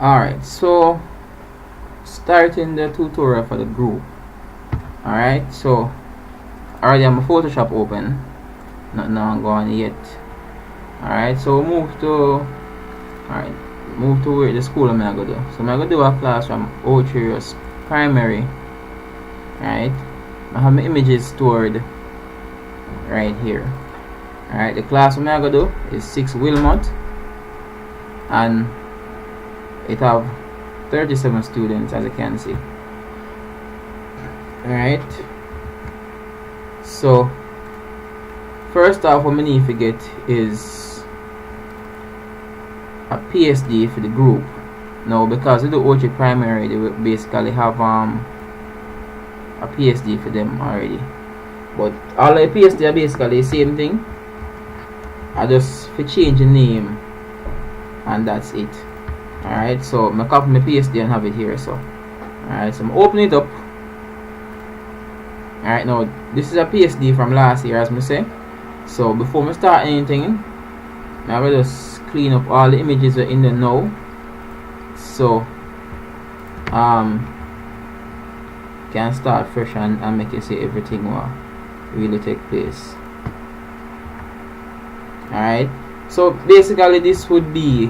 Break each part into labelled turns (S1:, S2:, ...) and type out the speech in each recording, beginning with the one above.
S1: Alright, so starting the tutorial for the group. Alright, so already have my Photoshop open, not now going yet. Alright, so move to where the school I'm gonna go do. So I'm gonna do a class from Ocherius Primary. Alright, I have my images stored right here. Alright, the class I'm gonna do is 6 Wilmot, and it have 37 students, as you can see. Alright, so first off, what I need to get is a PSD for the group. Now, because we do Ochi Primary, they will basically have a PSD for them already. But all the PSD are basically the same thing. I just change the name, and that's it. Alright, so I copy my PSD and have it here. So alright, so I'm open it up. Alright, now this is a PSD from last year, as I say. So before I start anything, I will just clean up all the images that are in there now. So can start fresh and make it see everything will really take place. Alright, so basically this would be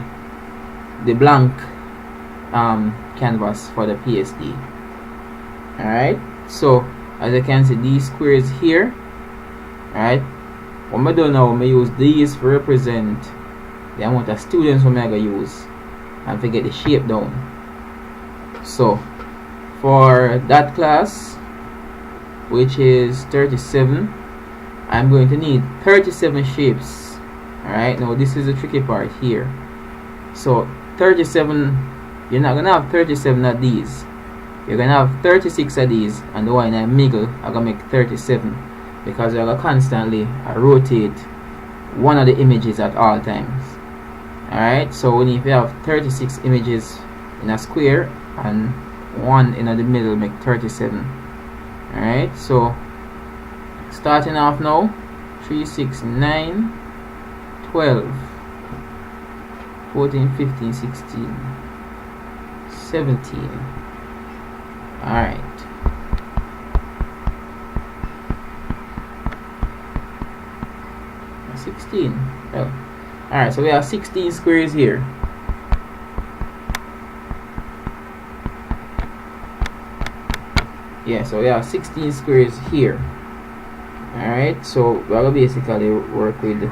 S1: the blank canvas for the PSD. Alright, so as you can see, these squares here. Alright, what I do now, I use these to represent the amount of students I'm going to use and to get the shape down. So for that class, which is 37, I'm going to need 37 shapes. Alright, now this is the tricky part here. So 37, you're not gonna have 37 of these. You're gonna have 36 of these, and the one in the middle I'm gonna make 37, because you're gonna constantly rotate one of the images at all times. Alright, so we need to have 36 images in a square and one in the middle make 37. Alright, so starting off now, 3, 6, 9, 12, 14, 15, 16, 17. Alright, oh. Alright, so we have 16 squares here. Yeah, so we have 16 squares here. Alright, so we're gonna basically work with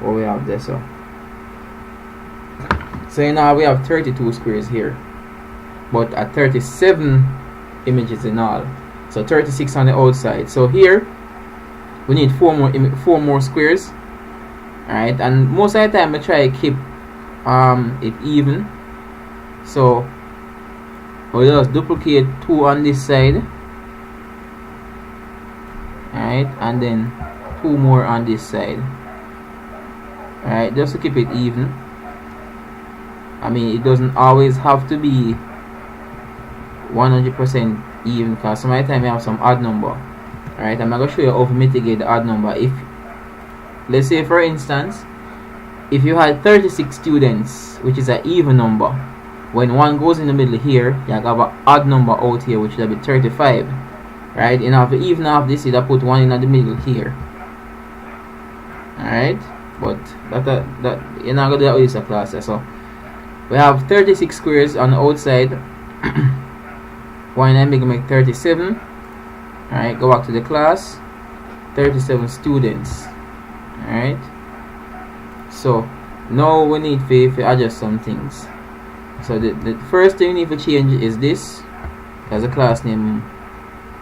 S1: what we have there. So now we have 32 squares here, but at 37 images in all, so 36 on the outside. So here we need four more squares. Alright, and most of the time I try to keep it even. So we'll just duplicate 2 on this side. Alright, and then 2 more on this side. Alright, just to keep it even. I mean, it doesn't always have to be 100% even, because some of the time you have some odd number. Alright, I'm going to show you how to mitigate the odd number. If, let's say for instance, if you had 36 students, which is an even number, when one goes in the middle here, you have an odd number out here, which will be 35. Right, and if you even have this, you put one in the middle here. Alright, but that you're not going to do that with this class. So we have 36 squares on the outside. One in the middle make 37. Alright, go back to the class. 37 students. Alright, so now we need to adjust some things. So the first thing we need to change is this, as a class name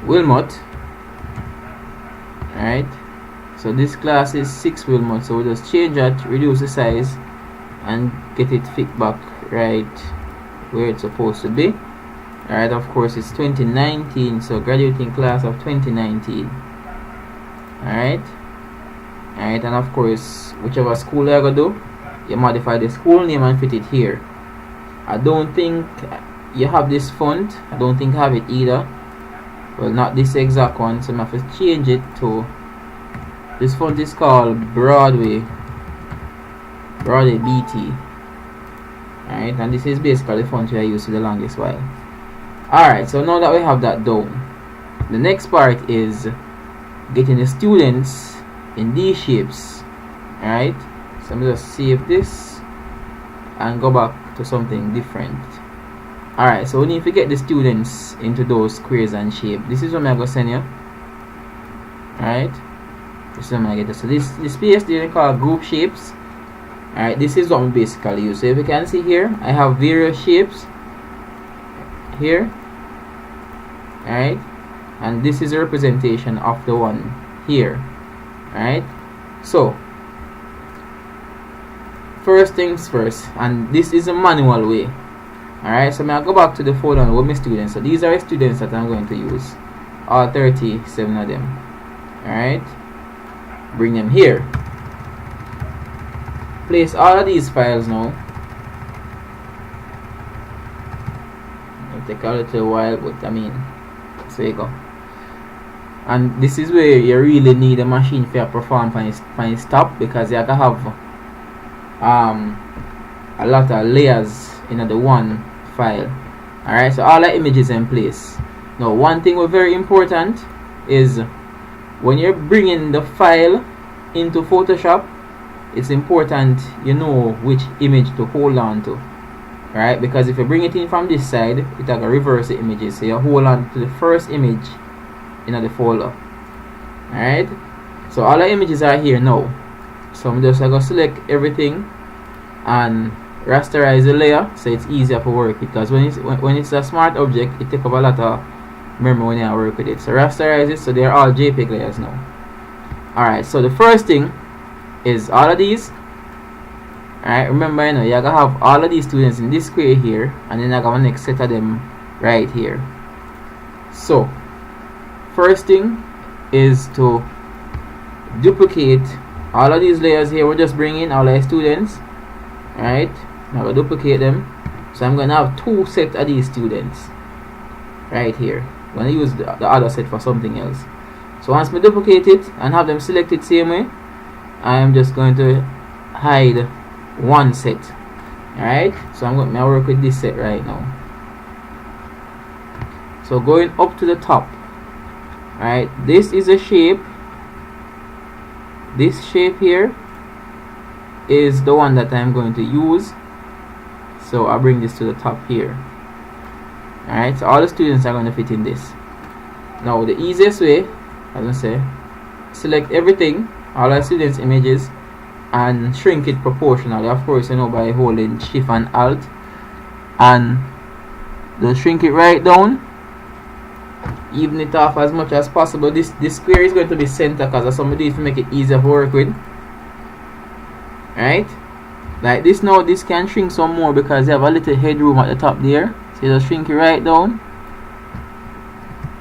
S1: Wilmot. Alright, so this class is 6 Wilmot, so we'll just change that, reduce the size, and get it fit back right where it's supposed to be. Alright, of course it's 2019, so graduating class of 2019. Alright, and of course whichever school you're gonna do, you modify the school name and fit it here. I don't think you have this font. I don't think I have it either. Well, not this exact one, so I have to change it to this font is called Broadway BT. Alright, and this is basically the font we are used for the longest while. Alright, so now that we have that down, the next part is getting the students in these shapes. Alright, so I'm just save this and go back to something different. Alright, so we need to get the students into those squares and shape. This is what I'm going to send you. Alright, this is what I'm going to get. So this space they call group shapes. Alright, this is what we basically use. So if you can see here, I have various shapes here. Alright, and this is a representation of the one here. Alright, so first things first, and this is a manual way. Alright, so I'll go back to the folder with my students. So these are the students that I'm going to use, all 37 of them. Alright, bring them here. Place all of these files now. It'll take a little while, but I mean, so you go. And this is where you really need a machine for your perform when stop, because you have to have a lot of layers in the one file. Alright, so all the images in place. Now one thing was very important is when you're bringing the file into Photoshop, it's important you know which image to hold on to. Alright, because if you bring it in from this side, it will reverse the images, so you hold on to the first image in the folder. Alright, so all the images are here now. So I'm just going to select everything and rasterize the layer so it's easier to work with, because when it's a smart object, it takes up a lot of memory when you work with it. So rasterize it so they're all JPEG layers now. Alright, so the first thing is all of these. Alright, remember, you know, you're gonna have all of these students in this square here, and then you're gonna next set of them right here. So first thing is to duplicate all of these layers here. We're just bringing all our students. Alright, I'm gonna duplicate them. So I'm gonna have two sets of these students right here. I'm gonna use the other set for something else. So once we duplicate it and have them selected same way, I'm just going to hide one set. Alright, so I'm going to work with this set right now. So going up to the top. Alright, this is a shape. This shape here is the one that I'm going to use. So I'll bring this to the top here. Alright, so all the students are going to fit in this. Now the easiest way, as I say, select everything, all our students' images, and shrink it proportionally, of course, you know, by holding Shift and Alt, and just shrink it right down, even it off as much as possible. This square is going to be center because somebody to make it easier to work with. Right, like this. Now this can shrink some more because you have a little headroom at the top there, so you just shrink it right down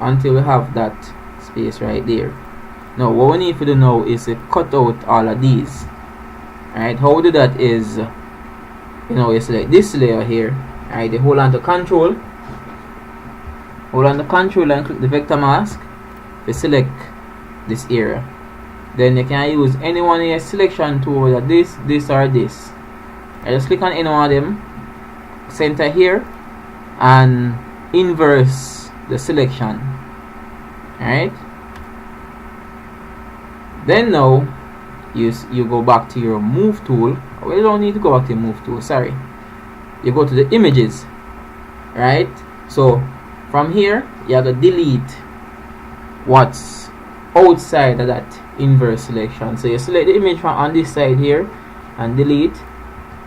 S1: until we have that space right there. Now what we need to do now is to cut out all of these. Alright, how we do that is, you know, you select this layer here. Alright, you hold on to control and click the vector mask to select this area. Then you can use any one of your selection tool, that this or this. I just click on any one of them, center here, and inverse the selection. Alright, then now you go back to your move tool. Well, you don't need to go back to your move tool, sorry. You go to the images. Right, so from here you have to delete what's outside of that inverse selection. So you select the image from on this side here and delete,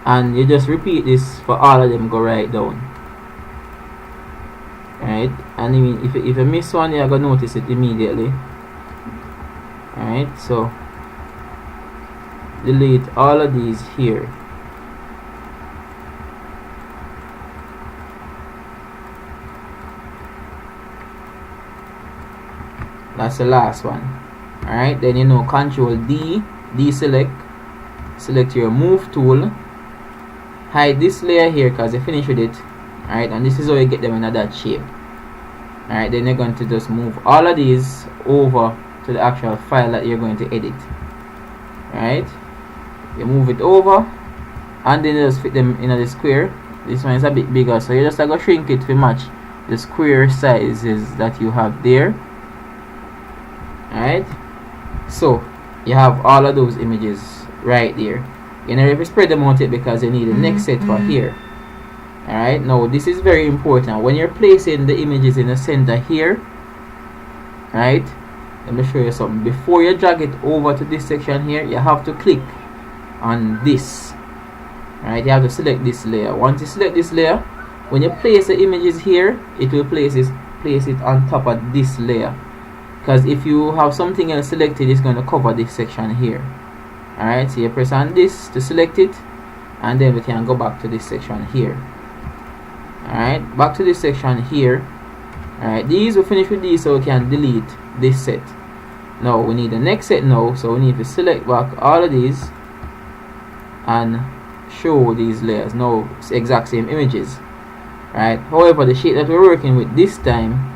S1: and you just repeat this for all of them. Go right down. Right, and I mean, if you miss one, you're gonna notice it immediately. Alright, so delete all of these here. That's the last one. Alright, then you know, Control D, deselect, select your move tool, hide this layer here because you finished with it. Alright, and this is how you get them in that shape. Alright, then you're going to just move all of these over to the actual file that you're going to edit. Alright, you move it over and then you just fit them in the square This one is a bit bigger, so you just go shrink it to match the square sizes that you have there. Alright, so you have all of those images right there. You never have spread them out yet because you need the next set for here. Alright, now this is very important. When you're placing the images in the center here, right, let me show you something. Before you drag it over to this section here, you have to click on this. Alright, you have to select this layer. Once you select this layer, when you place the images here, it will place it on top of this layer. Because if you have something else selected, it's going to cover this section here. Alright, so you press on this to select it, and then we can go back to this section here. Alright, back to this section here. Alright, these we finish with these, so we can delete this set. Now we need the next set now, so we need to select back all of these and show these layers. Now it's exact same images. Right, however, the shape that we're working with this time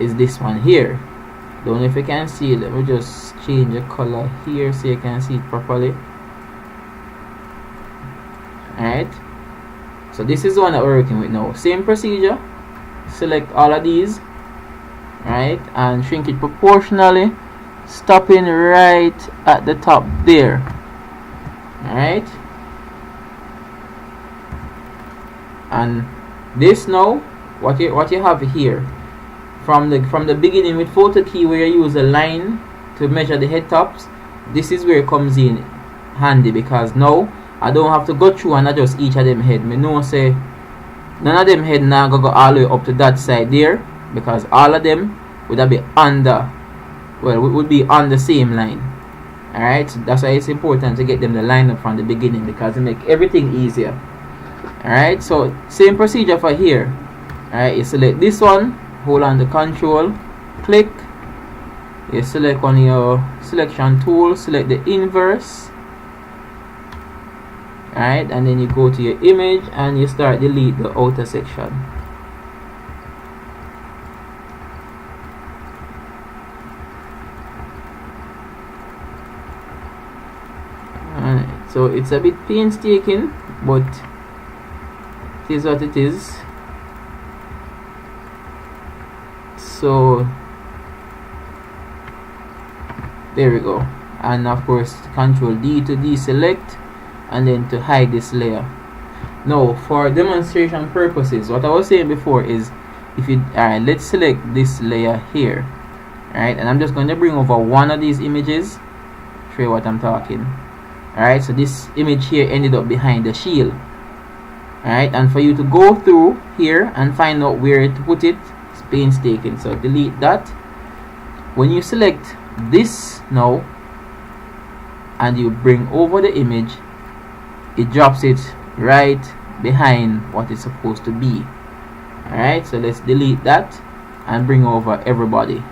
S1: is this one here. Don't know if you can see it. Let me just change the color here so you can see it properly. Alright, so this is the one that we're working with now. Same procedure. Select all of these, right, and shrink it proportionally, stopping right at the top there. Alright, and this now, what you have here from the beginning with photo key, where you use a line to measure the head tops, this is where it comes in handy, because now I don't have to go through and adjust each of them head. Me know say none of them head now go all the way up to that side there, because all of them would be under, well, would be on the same line. Alright, so that's why it's important to get them to line up from the beginning, because it make everything easier. Alright, so same procedure for here. Alright, you select this one, hold on the control, click, you select on your selection tool, select the inverse. Alright, and then you go to your image and you start delete the outer section. Alright, so it's a bit painstaking, but it is what it is. So there we go, and of course Control D to deselect, and then to hide this layer. Now for demonstration purposes, what I was saying before is, if you let's select this layer here, alright, and I'm just going to bring over one of these images, show you what I'm talking. Alright, so this image here ended up behind the shield. Alright, and for you to go through here and find out where to put it, it's painstaking, so delete that. When you select this now and you bring over the image, it drops it right behind what it's supposed to be. Alright, so let's delete that and bring over everybody.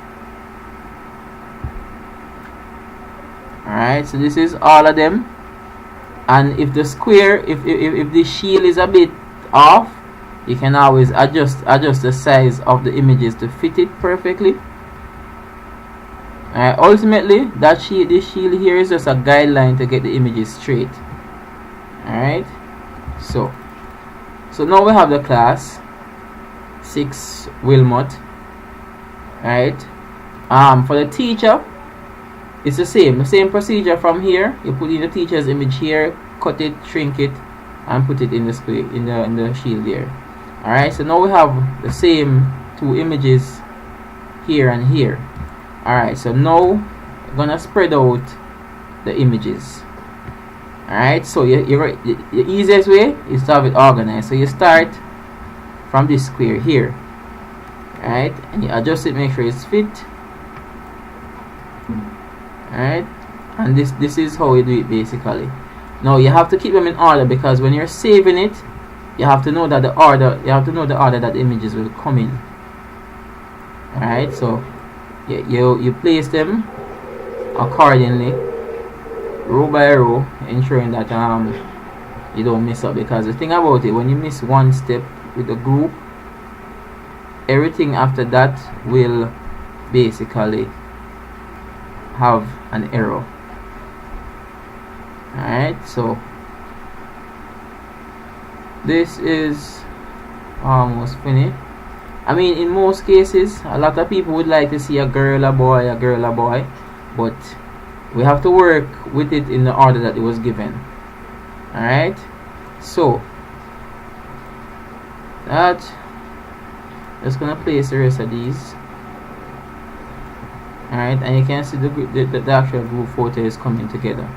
S1: Alright, so this is all of them. And if the square, if the shield is a bit off, you can always adjust the size of the images to fit it perfectly. Alright, ultimately this shield here is just a guideline to get the images straight. Alright, so now we have the class 6 Wilmot. Alright, for the teacher, it's the same procedure from here. You put in the teacher's image here, cut it, shrink it, and put it in the square, in the shield there. Alright, so now we have the same two images here and here. Alright, so now we're gonna spread out the images. Alright, so the easiest way is to have it organized. So you start from this square here, alright, and you adjust it, make sure it's fit. Alright, and this is how we do it basically. Now you have to keep them in order, because when you're saving it, you have to know that the order that the images will come in. Alright, so you place them accordingly, row by row, ensuring that you don't mess up, because the thing about it, when you miss one step with the group, everything after that will basically have an error. Alright, so this is almost finished. I mean, in most cases, a lot of people would like to see a girl, a boy, a girl, a boy, but we have to work with it in the order that it was given. Alright, so that, just gonna place the rest of these. Alright, and you can see the actual group photo is coming together.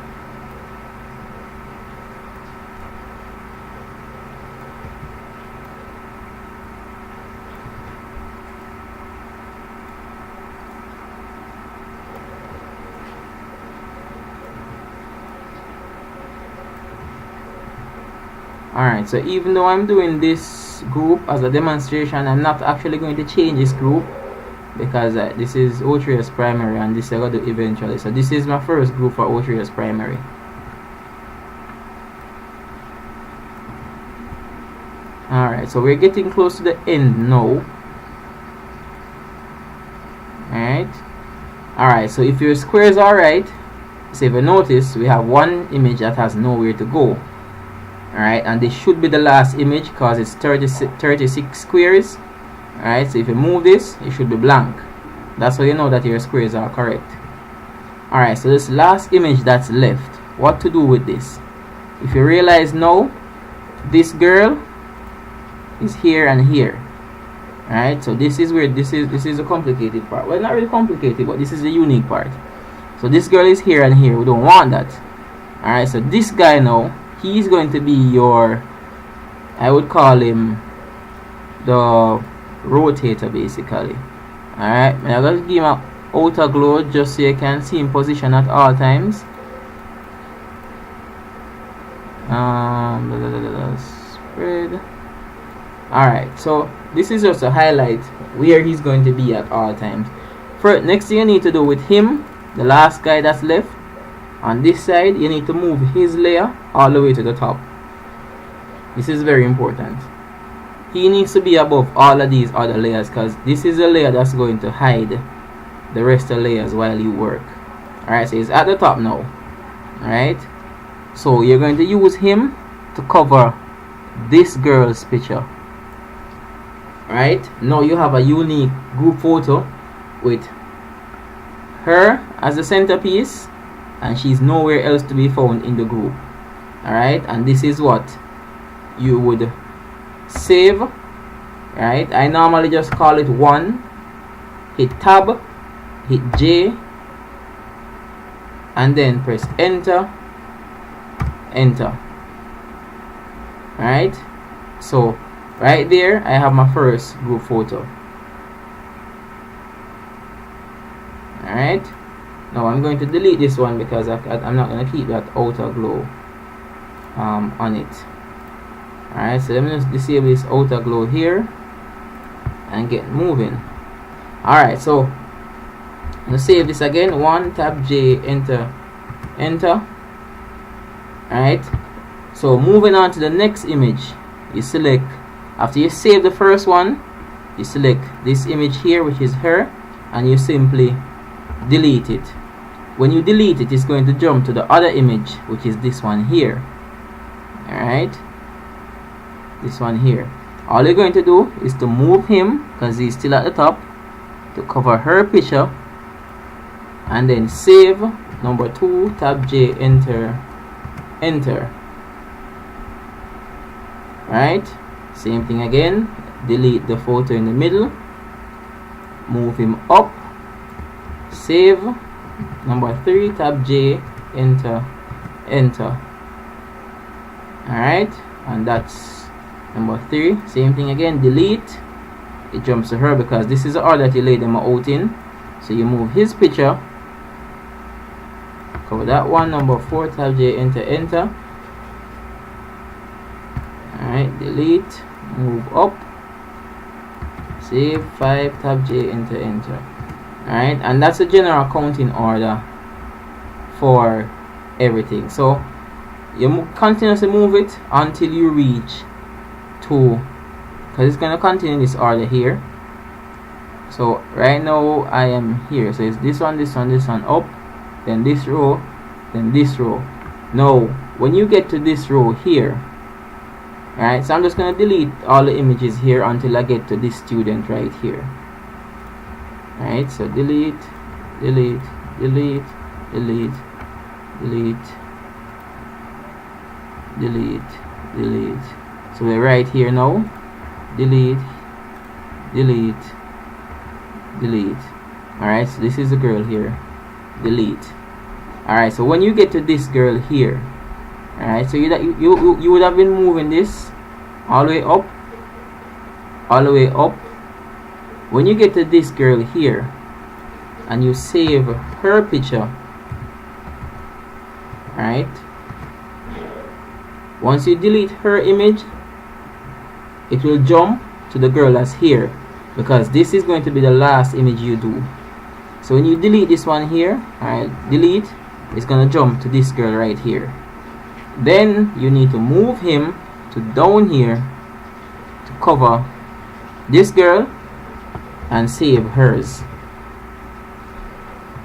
S1: Alright, so even though I'm doing this group as a demonstration, I'm not actually going to change this group, because this is O3S primary and this I got to do eventually. So this is my first group for O3S primary. Alright, so we're getting close to the end now. Alright, so if your squares are right, so if you notice, we have one image that has nowhere to go. Alright, and this should be the last image because it's 36 squares. Alright, so if you move this, it should be blank. That's how you know that your squares are correct. Alright, so this last image that's left, what to do with this? If you realize now, this girl is here and here. Alright, so this is where this is the complicated part. Well, not really complicated, but this is the unique part. So this girl is here and here. We don't want that. Alright, so this guy now, he's going to be your, I would call him the rotator basically. Alright, I'm going to give him an outer glow just so you can see him position at all times. Spread. Alright, so this is just a highlight where he's going to be at all times. Next thing you need to do with him, the last guy that's left, on this side, you need to move his layer all the way to the top. This is very important. He needs to be above all of these other layers because this is a layer that's going to hide the rest of the layers while you work. Alright, so he's at the top now. Alright, so you're going to use him to cover this girl's picture. Alright, now you have a unique group photo with her as the centerpiece, and she's nowhere else to be found in the group. Alright, and this is what you would save. Right, I normally just call it 1, hit tab, hit J, and then press enter, enter. Alright, so right there I have my first group photo. Alright, now I'm going to delete this one because I'm not going to keep that outer glow on it. Alright, so let me just disable this outer glow here and get moving. Alright, so I'm going to save this again. 1, tab J, enter, enter. Alright, so moving on to the next image, you select, after you save the first one, you select this image here, which is her, and you simply delete it. When you delete it, it's going to jump to the other image, which is this one here. Alright, this one here. All you're going to do is to move him, because he's still at the top, to cover her picture, and then save. Number 2, tab J, enter, enter. Right, same thing again. Delete the photo in the middle, move him up, save. Number 3, tab J, enter, enter. Alright, and that's number 3. Same thing again, delete. It jumps to her because this is the order that you laid them out in. So you move his picture, cover that one. Number 4, tab J, enter, enter. Alright, delete, move up, save. 5, tab J, enter, enter. Alright, and that's the general counting order for everything. So you continuously move it until you reach to, because it's going to continue in this order here. So right now I am here, so it's this one, this one, this one, up, then this row, then this row. Now when you get to this row here, Alright, so I'm just going to delete all the images here until I get to this student right here. Alright, so delete, delete, delete, delete, delete, delete, delete. So we're right here now. Delete, delete, delete. Alright, so this is the girl here. Delete. Alright, so when you get to this girl here, alright, so you would have been moving this all the way up, all the way up. When you get to this girl here and you save her picture, alright, once you delete her image, it will jump to the girl that's here, because this is going to be the last image you do. So when you delete this one here, alright, delete, it's gonna jump to this girl right here. Then you need to move him to down here to cover this girl and save hers.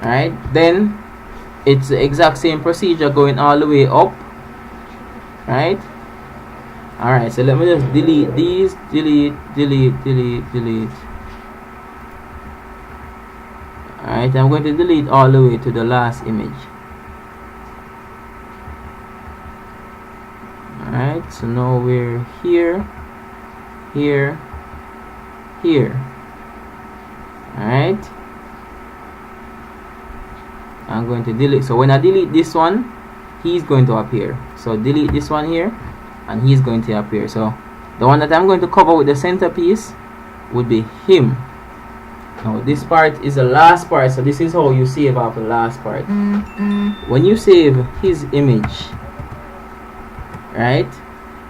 S1: Alright, then it's the exact same procedure going all the way up. Right? Alright, so let me just delete these, delete, delete, delete, delete. Alright, I'm going to delete all the way to the last image. Alright, so now we're here, here, here. Alright, I'm going to delete. So when I delete this one, he's going to appear. So delete this one here, and he's going to appear. So the one that I'm going to cover with the centerpiece would be him. Now this part is the last part, so this is how you save off the last part. When you save his image, right,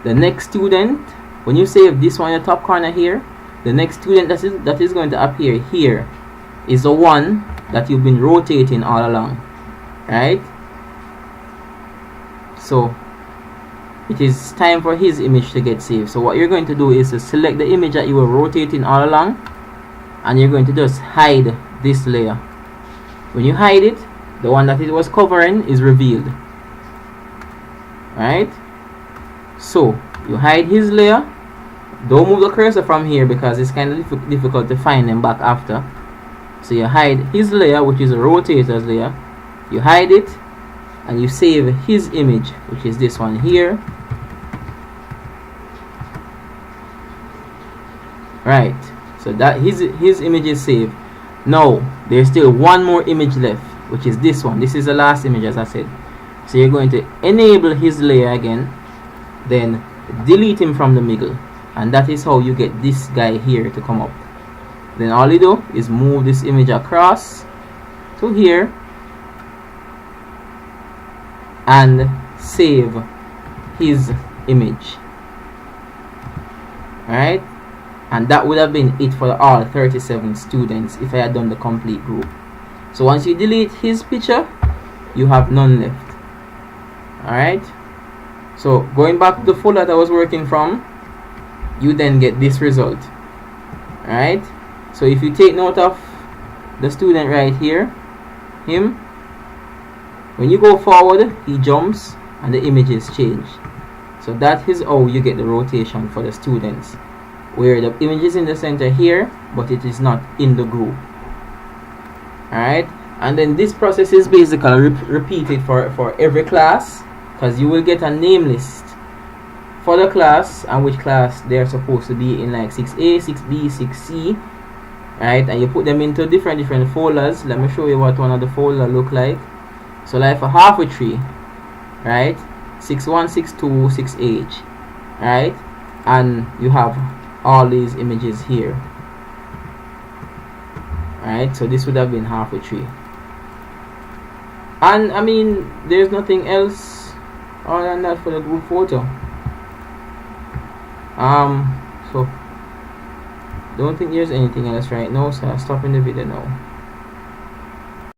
S1: the next student, when you save this one in the top corner here, the next student that is going to appear here is the one that you've been rotating all along, right? So it is time for his image to get saved. So what you're going to do is to select the image that you were rotating all along, and you're going to just hide this layer. When you hide it, the one that it was covering is revealed. Right? So you hide his layer. Don't move the cursor from here because it's kind of difficult to find them back after. So you hide his layer, which is a rotator's layer. You hide it and you save his image, which is this one here. Right, so that his image is saved. Now there's still one more image left, which is this one. This is the last image, as I said. So you're going to enable his layer again, then delete him from the middle, and that is how you get this guy here to come up. Then all you do is move this image across to here and save his image. Alright, and that would have been it for all 37 students if I had done the complete group. So once you delete his picture, you have none left. Alright, so going back to the folder that I was working from, you then get this result. Alright, so if you take note of the student right here, him, when you go forward, he jumps and the images change. So that is how you get the rotation for the students, where the image is in the center here, but it is not in the group. Alright, and then this process is basically repeated for every class, because you will get a name list for the class and which class they're supposed to be in, like 6A, 6B, 6C. Right, and you put them into different folders. Let me show you what one of the folders look like. So like for halfway tree, right, 6.1, 6.2, 6H, right, and you have all these images here. Right, so this would have been halfway tree. And I mean, there's nothing else other than that for the group photo. So don't think there's anything else right now, so I'm stopping the video now.